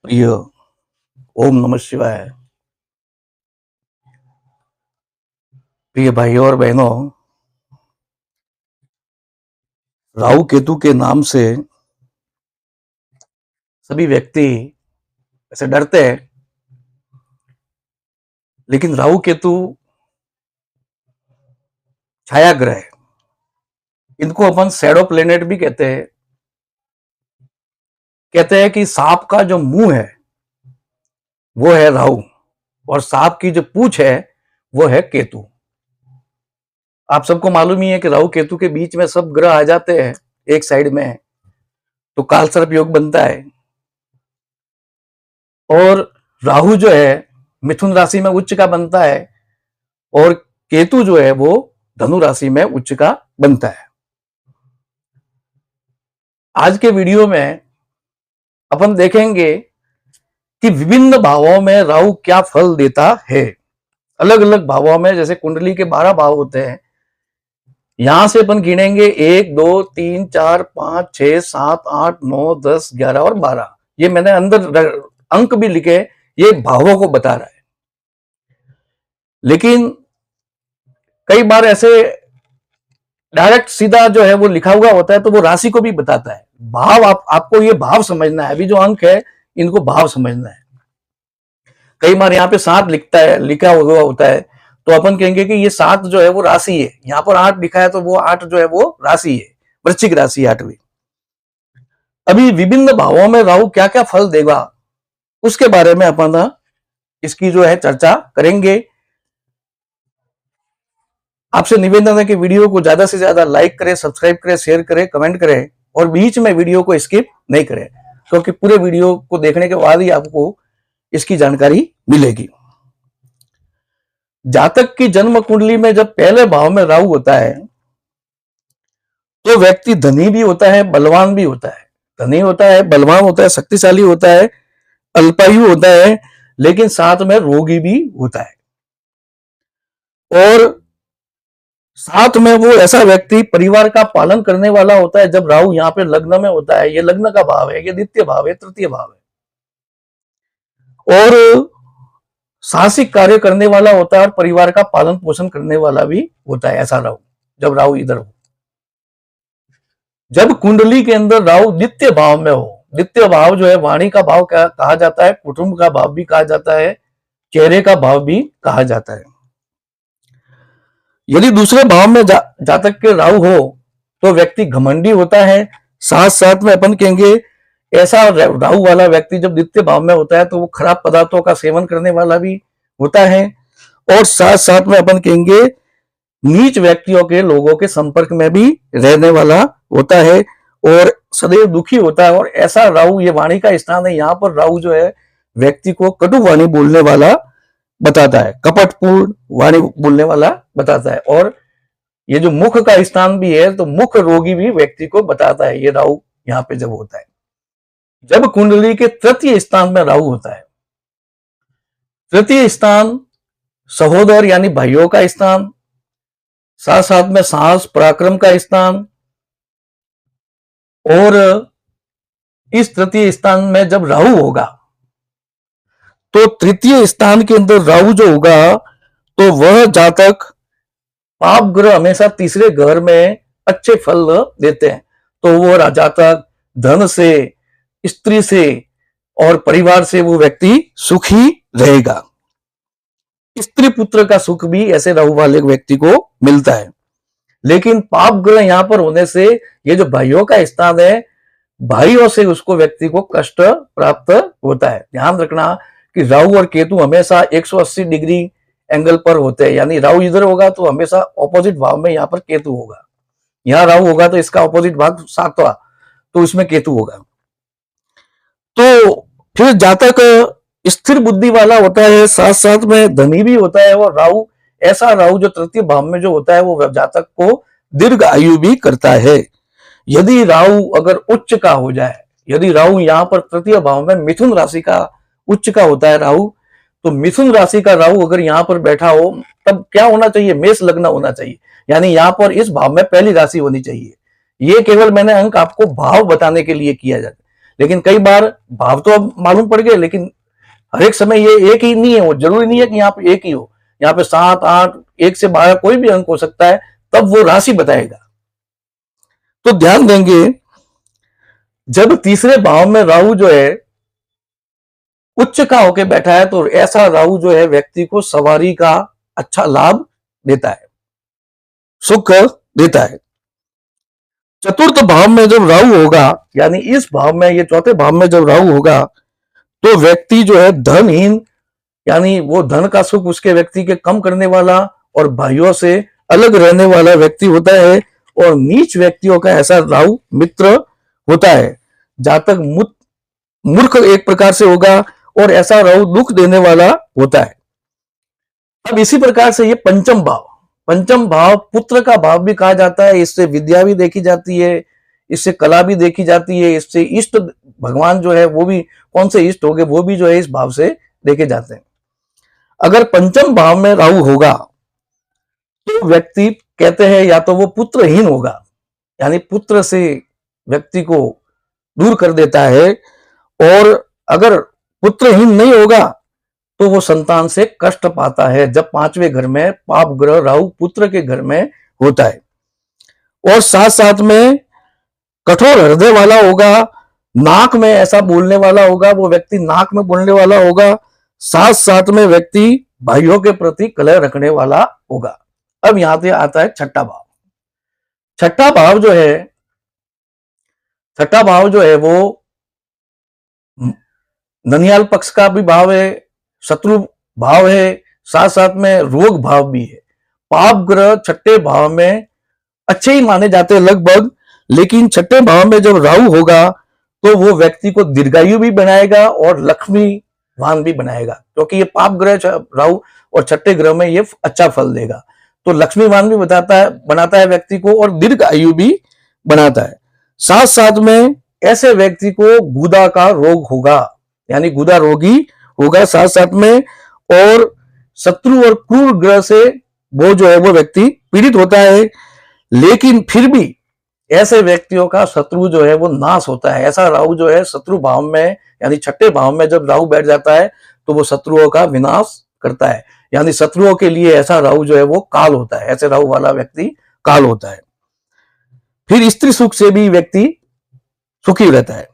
प्रिय ओम नमः शिवाय। प्रिय भाइयों और बहनों, राहु केतु के नाम से सभी व्यक्ति ऐसे डरते हैं, लेकिन राहु केतु छाया ग्रह है। इनको अपन शैडो प्लेनेट भी कहते हैं। कहते हैं कि सांप का जो मुंह है वो है राहु और सांप की जो पूंछ है वो है केतु। आप सबको मालूम ही है कि राहु केतु के बीच में सब ग्रह आ जाते हैं एक साइड में, तो कालसर्प योग बनता है। और राहु जो है मिथुन राशि में उच्च का बनता है और केतु जो है वो धनु राशि में उच्च का बनता है। आज के वीडियो में अपन देखेंगे कि विभिन्न भावों में राहु क्या फल देता है। अलग अलग भावों में, जैसे कुंडली के 12 भाव होते हैं, यहां से अपन गिनेंगे 1 2 3 4 5 6 7 8 9 10 11 और 12। ये मैंने अंदर अंक भी लिखे, ये भावों को बता रहा है। लेकिन कई बार ऐसे डायरेक्ट सीधा जो है वो लिखा हुआ होता है तो वो राशि को भी बताता है। भाव आपको ये भाव समझना है। अभी जो अंक है इनको भाव समझना है। कई बार यहाँ पे 7 लिखा हुआ होता है तो अपन कहेंगे कि ये 7 जो है वो राशि है। यहाँ पर 8 लिखा है तो वो 8 जो है वो राशि है, वृश्चिक राशि 8वीं। अभी विभिन्न भावों में राहु क्या क्या फल देगा उसके बारे में अपन इसकी जो है चर्चा करेंगे। आपसे निवेदन है कि वीडियो को ज्यादा से ज्यादा लाइक करें, सब्सक्राइब करें, शेयर करें, कमेंट करें और बीच में वीडियो को स्किप नहीं करें, क्योंकि पूरे वीडियो को देखने के बाद ही आपको इसकी जानकारी मिलेगी। जातक की जन्म कुंडली में जब पहले भाव में राहु होता है तो व्यक्ति धनी भी होता है, बलवान भी होता है। धनी होता है, बलवान होता है, शक्तिशाली होता है, अल्पायु होता है, लेकिन साथ में रोगी भी होता है। और साथ में वो ऐसा व्यक्ति परिवार का पालन करने वाला होता है। जब राहु यहाँ पे लग्न में होता है, ये लग्न का भाव है, ये द्वितीय भाव है, तृतीय भाव है, और साहसिक कार्य करने वाला होता है और परिवार का पालन पोषण करने वाला भी होता है। ऐसा राहु, जब राहु इधर हो, जब कुंडली के अंदर राहु द्वितीय भाव में हो, द्वितीय भाव जो है वाणी का भाव कहा जाता है, कुटुंब का भाव भी कहा जाता है, चेहरे का भाव भी कहा जाता है। यदि दूसरे भाव में जातक के राहु हो तो व्यक्ति घमंडी होता है। साथ साथ में अपन कहेंगे ऐसा राहु वाला व्यक्ति जब द्वितीय भाव में होता है तो वो खराब पदार्थों का सेवन करने वाला भी होता है। और साथ साथ में अपन कहेंगे नीच व्यक्तियों के लोगों के संपर्क में भी रहने वाला होता है और सदैव दुखी होता है। और ऐसा राहु, ये वाणी का स्थान है, यहाँ पर राहु जो है व्यक्ति को कटु वाणी बोलने वाला बताता है, कपटपूर्ण वाणी बोलने वाला बताता है। और ये जो मुख का स्थान भी है तो मुख रोगी भी व्यक्ति को बताता है, ये राहु यहाँ पे जब होता है। जब कुंडली के तृतीय स्थान में राहु होता है, तृतीय स्थान सहोदर यानी भाइयों का स्थान, साथ साथ में साहस पराक्रम का स्थान, और इस तृतीय स्थान में जब राहु होगा तो तृतीय स्थान के अंदर राहु जो होगा तो वह जातक, पाप ग्रह हमेशा तीसरे घर में अच्छे फल देते हैं, तो वो जातक धन से, स्त्री से और परिवार से वो व्यक्ति सुखी रहेगा। स्त्री पुत्र का सुख भी ऐसे राहु वाले व्यक्ति को मिलता है। लेकिन पाप ग्रह यहां पर होने से ये जो भाइयों का स्थान है, भाइयों से उसको व्यक्ति को कष्ट प्राप्त होता है। ध्यान रखना कि राहु और केतु हमेशा 180 डिग्री एंगल पर होते हैं, यानी राहु इधर होगा तो हमेशा ऑपोजिट भाव में यहाँ पर केतु होगा। यहाँ राहु होगा तो इसका ऑपोजिट भाग 7वां, तो इसमें केतु होगा। तो फिर जातक स्थिर बुद्धि वाला होता है, साथ साथ में धनी भी होता है। और राहु, ऐसा राहु जो तृतीय भाव में जो होता है वो जातक को दीर्घ आयु भी करता है। यदि राहु अगर उच्च का हो जाए, यदि राहु यहाँ पर तृतीय भाव में मिथुन राशि का उच्च का होता है राहु, तो मिथुन राशि का राहु अगर यहाँ पर बैठा हो तब क्या होना चाहिए, मेष लग्न होना चाहिए, यानी यहाँ पर इस भाव में पहली राशि होनी चाहिए। ये केवल मैंने अंक आपको भाव बताने के लिए किया जाता है। लेकिन कई बार भाव तो अब मालूम पड़ गए, लेकिन हर एक समय ये एक ही नहीं है, वो जरूरी नहीं है कि यहाँ पे एक ही हो। यहाँ पे 7, 8, 1 से 12 कोई भी अंक हो सकता है, तब वो राशि बताएगा। तो ध्यान देंगे, जब तीसरे भाव में राहु जो है उच्च का होके बैठा है, तो ऐसा राहु जो है व्यक्ति को सवारी का अच्छा लाभ देता है, सुख देता है। चतुर्थ भाव में जब राहु होगा, यानी इस भाव में, ये चौथे भाव में जब राहु होगा, तो व्यक्ति जो है धनहीन, यानी वो धन का सुख उसके व्यक्ति के कम करने वाला और भाइयों से अलग रहने वाला व्यक्ति होता है। और नीच व्यक्तियों का ऐसा राहु मित्र होता है। जातक मूर्ख एक प्रकार से होगा और ऐसा राहु दुख देने वाला होता है। अब इसी प्रकार से ये पंचम भाव पुत्र का भाव भी कहा जाता है। इससे विद्या भी देखी जाती है, इससे कला भी देखी जाती है, इससे इष्ट भगवान जो है वो भी, कौन से इष्ट हो गए वो भी जो है इस भाव से देखे जाते हैं। अगर पंचम भाव में राहु होगा तो व्यक्ति कहते हैं या तो वो पुत्रहीन होगा, यानी पुत्र से व्यक्ति को दूर कर देता है, और अगर पुत्रहीन नहीं होगा तो वो संतान से कष्ट पाता है, जब पांचवें घर में पाप ग्रह राहु पुत्र के घर में होता है। और साथ साथ में कठोर हृदय वाला होगा, नाक में ऐसा बोलने वाला होगा, वो व्यक्ति नाक में बोलने वाला होगा, साथ साथ में व्यक्ति भाइयों के प्रति कलह रखने वाला होगा। अब यहां से आता है छठा भाव। छठा भाव जो है वो ननियाल पक्ष का भी भाव है, शत्रु भाव है, साथ साथ में रोग भाव भी है। पाप ग्रह छठे भाव में अच्छे ही माने जाते हैं लगभग, लेकिन छठे भाव में जब राहु होगा तो वो व्यक्ति को दीर्घायु भी बनाएगा और लक्ष्मीवान भी बनाएगा, क्योंकि ये पाप ग्रह राहु और छठे ग्रह में ये अच्छा फल देगा। तो लक्ष्मीवान भी बनाता है व्यक्ति को, और दीर्घ आयु भी बनाता है। साथ साथ में ऐसे व्यक्ति को गुदा का रोग होगा, यानी गुदा रोगी होगा साथ साथ में, और शत्रु और क्रूर ग्रह से वो जो है वो व्यक्ति पीड़ित होता है। लेकिन फिर भी ऐसे व्यक्तियों का शत्रु जो है वो नाश होता है। ऐसा राहु जो है शत्रु भाव में, यानी छठे भाव में जब राहु बैठ जाता है तो वो शत्रुओं का विनाश करता है, यानी शत्रुओं के लिए ऐसा राहु जो है वो काल होता है, ऐसे राहु वाला व्यक्ति काल होता है। फिर स्त्री सुख से भी व्यक्ति सुखी रहता है।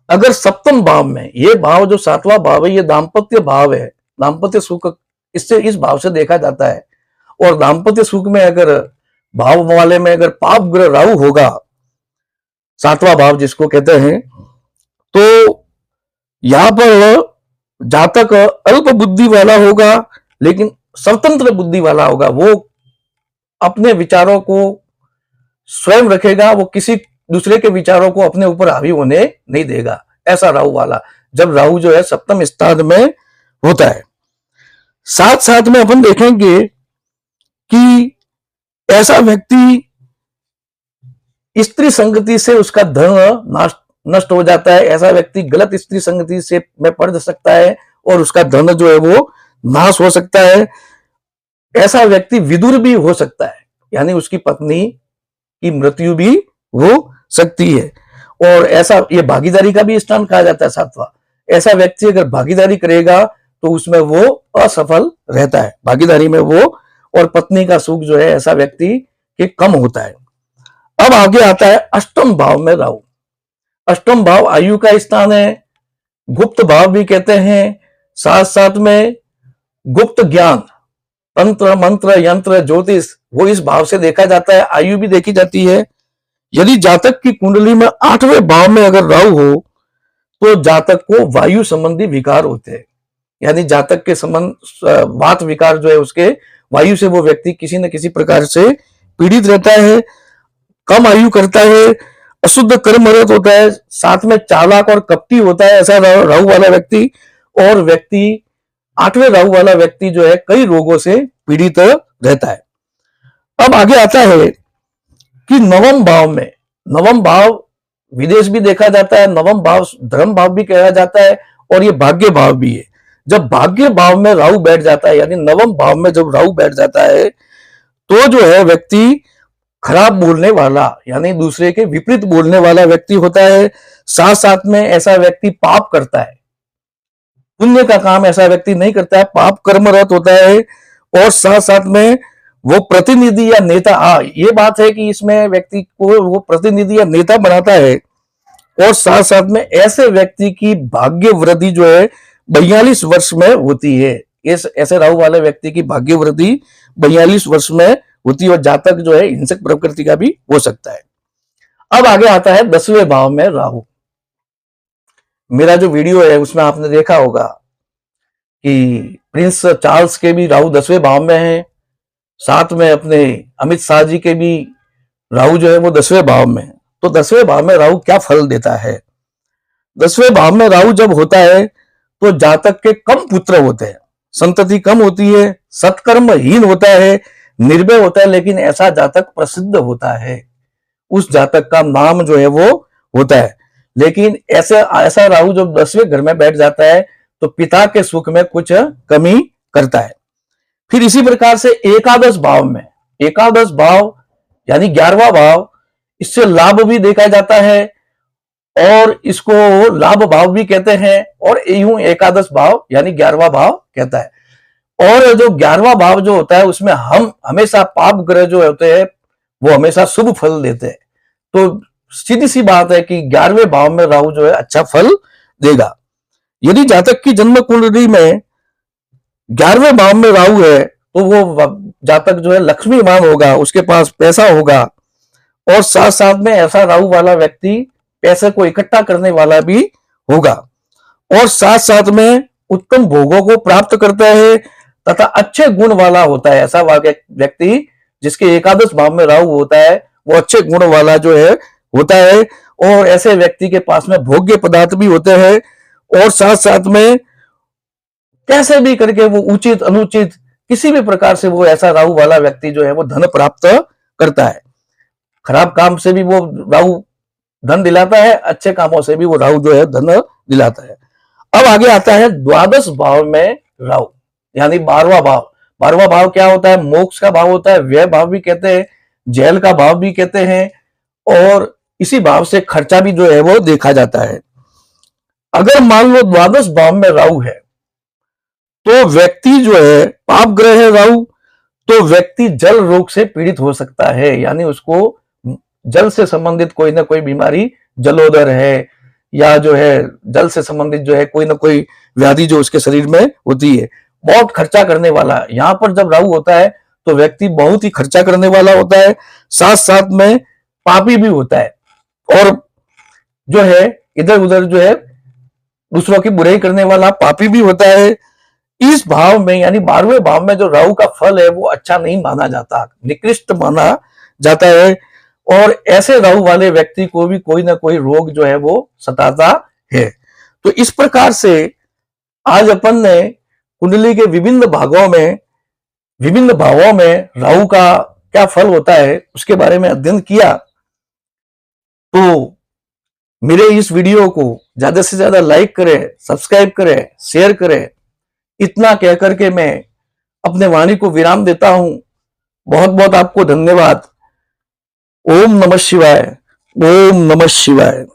अगर सप्तम भाव में, ये भाव जो सातवां भाव है ये दाम्पत्य भाव है, दाम्पत्य सुख इससे इस भाव से देखा जाता है। और दाम्पत्य सुख में अगर भाव वाले में अगर पाप ग्रह राहु होगा, सातवां भाव जिसको कहते हैं, तो यहां पर जातक अल्प बुद्धि वाला होगा, लेकिन स्वतंत्र बुद्धि वाला होगा। वो अपने विचारों को स्वयं रखेगा, वो किसी दूसरे के विचारों को अपने ऊपर हावी होने नहीं देगा, ऐसा राहु वाला, जब राहु जो है सप्तम स्थान में होता है। साथ साथ में अपन देखेंगे कि ऐसा व्यक्ति स्त्री संगति से उसका धन नष्ट हो जाता है। ऐसा व्यक्ति गलत स्त्री संगति से में पड़ सकता है और उसका धन जो है वो नाश हो सकता है। ऐसा व्यक्ति विदुर भी हो सकता है, यानी उसकी पत्नी की मृत्यु भी हो सकती है। और ऐसा, ये भागीदारी का भी स्थान कहा जाता है सातवां। ऐसा व्यक्ति अगर भागीदारी करेगा तो उसमें वो असफल रहता है, भागीदारी में वो, और पत्नी का सुख जो है ऐसा व्यक्ति के कम होता है। अब आगे आता है अष्टम भाव में राहु। अष्टम भाव आयु का स्थान है, गुप्त भाव भी कहते हैं। साथ साथ में गुप्त ज्ञान, तंत्र मंत्र यंत्र ज्योतिष, वो इस भाव से देखा जाता है, आयु भी देखी जाती है। यदि जातक की कुंडली में 8वें भाव में अगर राहु हो तो जातक को वायु संबंधी विकार होते हैं, यानी जातक के संबंध वात विकार जो है उसके, वायु से वो व्यक्ति किसी न किसी प्रकार से पीड़ित रहता है, कम आयु करता है, अशुद्ध कर्म होता है, साथ में चालाक और कपटी होता है ऐसा राहु वाला व्यक्ति। और व्यक्ति 8वें राहु वाला व्यक्ति जो है कई रोगों से पीड़ित रहता है। अब आगे आता है कि नवम भाव में, नवम भाव विदेश भी देखा जाता है, नवम भाव धर्म भाव भी कहा जाता है, और ये भाग्य भाव भी है। जब भाग्य भाव में राहु बैठ जाता है, यानी नवम भाव में जब राहु बैठ जाता है, तो जो है व्यक्ति खराब बोलने वाला यानी दूसरे के विपरीत बोलने वाला व्यक्ति होता है। साथ साथ में ऐसा व्यक्ति पाप करता है, पुण्य का काम ऐसा व्यक्ति नहीं करता है, पाप कर्मरत होता है। और साथ साथ में वो प्रतिनिधि या नेता, ये बात है कि इसमें व्यक्ति को वो प्रतिनिधि या नेता बनाता है। और साथ साथ में ऐसे व्यक्ति की भाग्य वृद्धि जो है 42 वर्ष में होती है। ऐसे राहु वाले व्यक्ति की भाग्य वृद्धि 42 वर्ष में होती है। और जातक जो है हिंसक प्रकृति का भी हो सकता है। अब आगे आता है 10वें भाव में राहु। मेरा जो वीडियो है उसमें आपने देखा होगा कि प्रिंस चार्ल्स के भी राहु 10वें भाव में है, साथ में अपने अमित शाह जी के भी राहु जो है वो 10वें भाव में। तो 10वें भाव में राहु क्या फल देता है? 10वें भाव में राहु जब होता है तो जातक के कम पुत्र होते हैं, संतति कम होती है, सत्कर्महीन होता है, निर्भय होता है, लेकिन ऐसा जातक प्रसिद्ध होता है, उस जातक का नाम जो है वो होता है। लेकिन ऐसा राहु जब 10वें घर में बैठ जाता है तो पिता के सुख में कुछ कमी करता है। फिर इसी प्रकार से एकादश भाव में, एकादश भाव यानी 11वां भाव, इससे लाभ भी देखा जाता है और इसको लाभ भाव भी कहते हैं। और यूं एकादश भाव यानी 11वां भाव कहता है। और जो 11वां भाव जो होता है उसमें हम हमेशा पाप ग्रह जो होते हैं वो हमेशा शुभ फल देते हैं। तो सीधी सी बात है कि 11वें भाव में राहु जो है अच्छा फल देगा। यदि जातक की जन्म कुंडली में 11वें भाव में राहु है तो वो जातक जो है लक्ष्मीवान होगा, उसके पास पैसा होगा। और साथ साथ में ऐसा राहु वाला व्यक्ति पैसे को इकट्ठा करने वाला भी होगा। और साथ साथ में उत्तम भोगों को प्राप्त करता है तथा अच्छे गुण वाला होता है। ऐसा व्यक्ति जिसके एकादश भाव में राहु होता है वो अच्छे गुण वाला जो है होता है। और ऐसे व्यक्ति के पास में भोग्य पदार्थ भी होते हैं। और साथ साथ में कैसे भी करके वो उचित अनुचित किसी भी प्रकार से वो ऐसा राहु वाला व्यक्ति जो है वो धन प्राप्त करता है। खराब काम से भी वो राहु धन दिलाता है, अच्छे कामों से भी वो राहु जो है धन दिलाता है। अब आगे आता है द्वादश भाव में राहु यानी 12वां भाव। 12वां भाव क्या होता है? मोक्ष का भाव होता है, व्यय भाव भी कहते हैं, जेल का भाव भी कहते हैं। और इसी भाव से खर्चा भी जो है वो देखा जाता है। अगर मान लो द्वादश भाव में राहु है तो व्यक्ति जो है पाप ग्रह है राहु, तो व्यक्ति जल रोग से पीड़ित हो सकता है। यानी उसको जल से संबंधित कोई ना कोई बीमारी, जलोदर है या जो है जल से संबंधित जो है कोई ना कोई व्याधि जो उसके शरीर में होती है। बहुत खर्चा करने वाला, यहाँ पर जब राहु होता है तो व्यक्ति बहुत ही खर्चा करने वाला होता है, साथ साथ में पापी भी होता है और जो है इधर उधर जो है दूसरों की बुराई करने वाला पापी भी होता है। इस भाव में यानी 12वें भाव में जो राहु का फल है वो अच्छा नहीं माना जाता, निकृष्ट माना जाता है। और ऐसे राहु वाले व्यक्ति को भी कोई ना कोई रोग जो है वो सताता है। तो इस प्रकार से आज अपन ने कुंडली के विभिन्न भागों में, विभिन्न भावों में राहु का क्या फल होता है उसके बारे में अध्ययन किया। तो मेरे इस वीडियो को ज्यादा से ज्यादा लाइक करें, सब्सक्राइब करें, शेयर करें। इतना कहकर के मैं अपने वाणी को विराम देता हूं। बहुत बहुत आपको धन्यवाद। ओम नमः शिवाय, ओम नमः शिवाय।